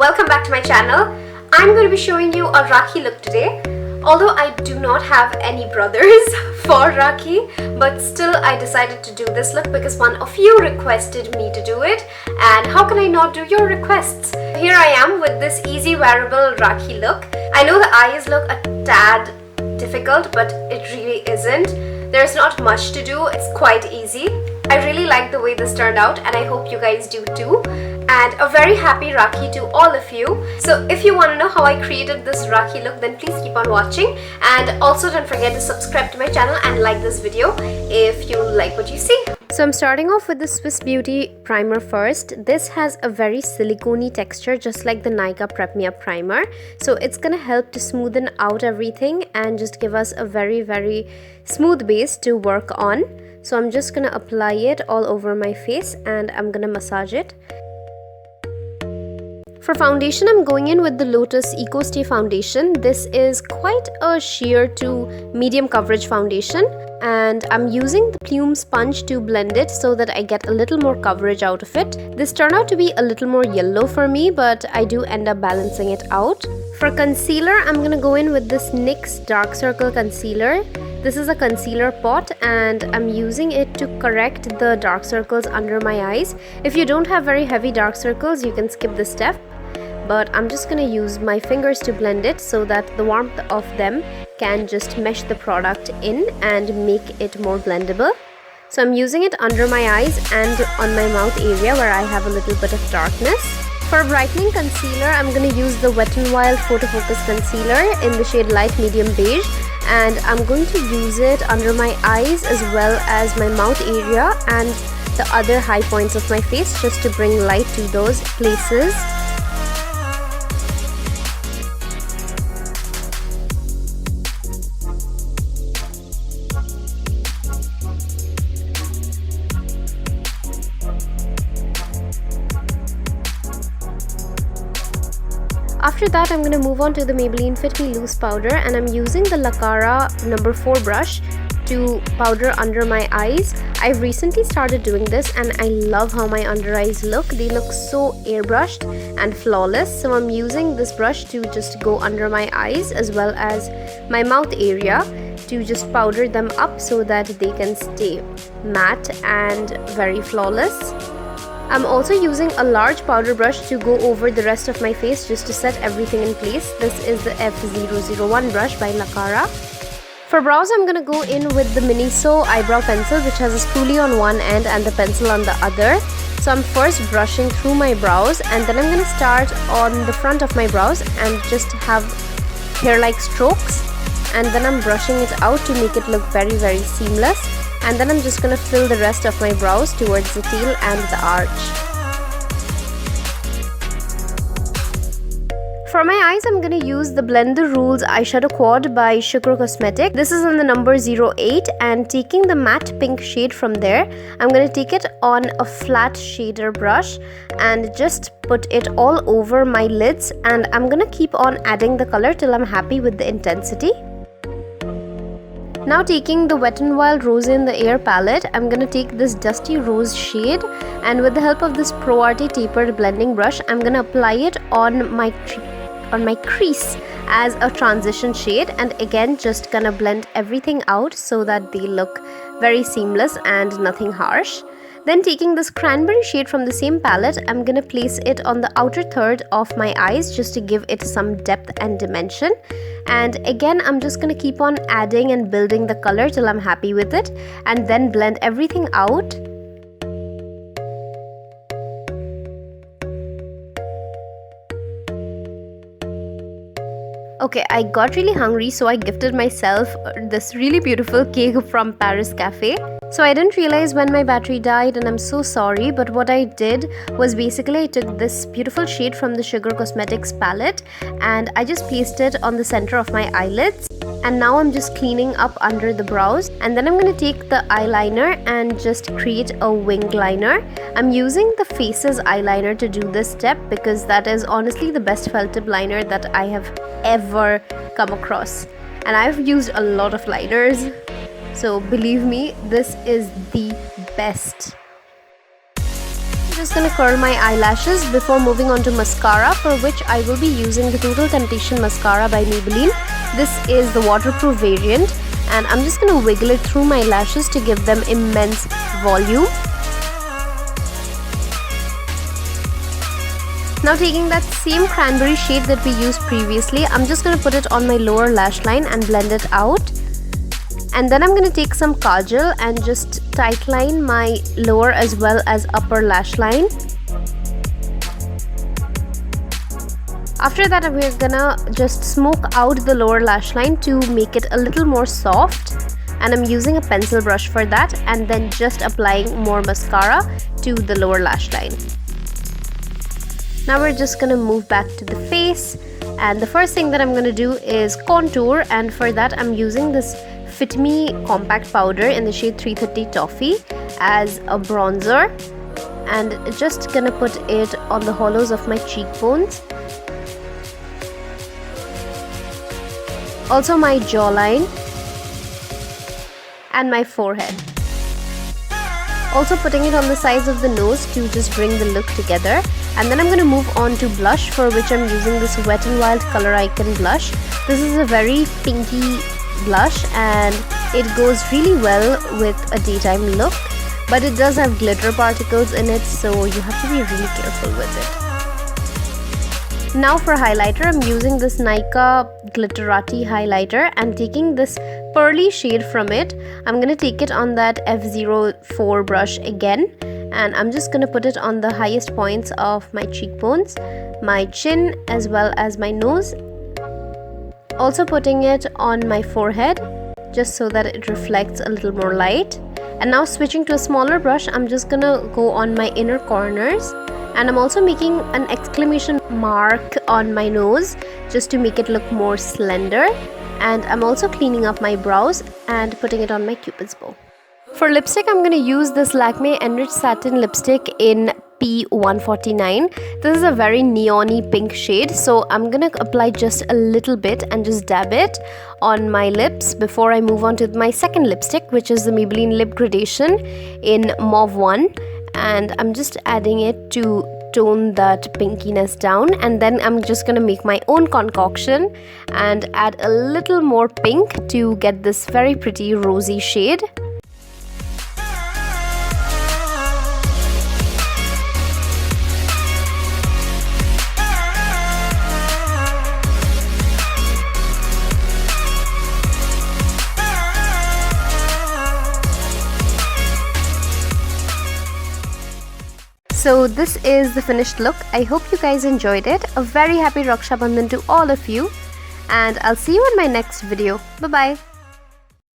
welcome back to my channel. I'm going to be showing you a Rakhi look today. Although I do not have any brothers for Rakhi, but still I decided to do this look because one of you requested me to do it, and how can I not do your requests? Here I am with this easy wearable Rakhi look. I know the eyes look a tad difficult, but it really isn't. There's not much to do, it's quite easy. I really like the way this turned out and I hope you guys do too. And a very happy Rakhi to all of you. So if you want to know how I created this Rakhi look, then please keep on watching. And also don't forget to subscribe to my channel and like this video if you like what you see. So I'm starting off with the Swiss Beauty primer first. This has a very silicone-y texture just like the NYKAA Prep Me Up primer. So it's gonna help to smoothen out everything and just give us a very smooth base to work on. So I'm just gonna apply it all over my face and I'm gonna massage it. For foundation, I'm going in with the Lotus EcoStay foundation. This is quite a sheer to medium coverage foundation, and I'm using the plume sponge to blend it so that I get a little more coverage out of it. This turned out to be a little more yellow for me, but I do end up balancing it out. For concealer, I'm gonna go in with this NYX Dark Circle Concealer. This is a concealer pot and I'm using it to correct the dark circles under my eyes. If you don't have very heavy dark circles, you can skip this step. But I'm just gonna use my fingers to blend it so that the warmth of them can just mesh the product in and make it more blendable. So I'm using it under my eyes and on my mouth area where I have a little bit of darkness. For brightening concealer, I'm gonna use the Wet n Wild Photo Focus Concealer in the shade Light Medium Beige, and I'm going to use it under my eyes as well as my mouth area and the other high points of my face just to bring light to those places. After that, I'm going to move on to the Maybelline Fit Me Loose Powder, and I'm using the LAKME number 4 brush to powder under my eyes. I've recently started doing this and I love how my under eyes look. They look so airbrushed and flawless. So I'm using this brush to just go under my eyes as well as my mouth area to just powder them up so that they can stay matte and very flawless. I'm also using a large powder brush to go over the rest of my face just to set everything in place. This is the F001 brush by LAKME. For brows, I'm gonna go in with the Miniso eyebrow pencil, which has a spoolie on one end and the pencil on the other. So I'm first brushing through my brows and then I'm gonna start on the front of my brows and just have hair-like strokes, and then I'm brushing it out to make it look very seamless. And then I'm just gonna fill the rest of my brows towards the tail and the arch. For my eyes, I'm gonna use the Blend the Rules Eyeshadow Quad by Sugar Cosmetics. This is in the number 08, and taking the matte pink shade from there, I'm gonna take it on a flat shader brush and just put it all over my lids, and I'm gonna keep on adding the color till I'm happy with the intensity. Now taking the Wet n Wild Rose in the Air palette, I'm gonna take this Dusty Rose shade, and with the help of this Pro Arte tapered blending brush, I'm gonna apply it on my crease as a transition shade, and again just gonna blend everything out so that they look very seamless and nothing harsh. Then taking this cranberry shade from the same palette, I'm gonna place it on the outer third of my eyes just to give it some depth and dimension. And again, I'm just gonna keep on adding and building the color till I'm happy with it, and then blend everything out. Okay, I got really hungry, so I gifted myself this really beautiful cake from Paris Cafe. So I didn't realize when my battery died and I'm so sorry, but what I did was basically I took this beautiful shade from the Sugar Cosmetics palette and I just placed it on the center of my eyelids. And now I'm just cleaning up under the brows, and then I'm going to take the eyeliner and just create a wing liner. I'm using the Faces eyeliner to do this step because that is honestly the best felt tip liner that I have ever come across, and I've used a lot of liners, so believe me, this is the best. just gonna curl my eyelashes before moving on to mascara, for which I will be using the Total Temptation Mascara by Maybelline. This is the waterproof variant, and I'm just gonna wiggle it through my lashes to give them immense volume. Now taking that same cranberry shade that we used previously, I'm just gonna put it on my lower lash line and blend it out. And then I'm going to take some kajal and just tightline my lower as well as upper lash line. After that, we're gonna just smoke out the lower lash line to make it a little more soft. And I'm using a pencil brush for that, and then just applying more mascara to the lower lash line. Now we're just gonna move back to the face. And the first thing that I'm gonna do is contour, and for that I'm using this Fit Me compact powder in the shade 330 Toffee as a bronzer, and just gonna put it on the hollows of my cheekbones, also my jawline and my forehead. Also putting it on the sides of the nose to just bring the look together. And then I'm going to move on to blush, for which I'm using this Wet n Wild Color Icon blush. This is a very pinky blush and it goes really well with a daytime look, but it does have glitter particles in it, so you have to be really careful with it. Now for highlighter, I'm using this NYKAA Glitterati highlighter and taking this pearly shade from it. I'm going to take it on that F04 brush again, and I'm just going to put it on the highest points of my cheekbones, my chin as well as my nose. Also putting it on my forehead just so that it reflects a little more light. And now switching to a smaller brush, I'm just gonna go on my inner corners, and I'm also making an exclamation mark on my nose just to make it look more slender. And I'm also cleaning up my brows and putting it on my cupid's bow. For lipstick, I'm going to use this LAKME Enrich Satin lipstick in P149. This is a very neon-y pink shade, so I'm going to apply just a little bit and just dab it on my lips before I move on to my second lipstick, which is the Maybelline Lip Gradation in Mauve 1. And I'm just adding it to tone that pinkiness down, and then I'm just gonna make my own concoction and add a little more pink to get this very pretty rosy shade. So this is the finished look. I hope you guys enjoyed it. A very happy Rakshabandhan to all of you, and I'll see you in my next video. Bye bye.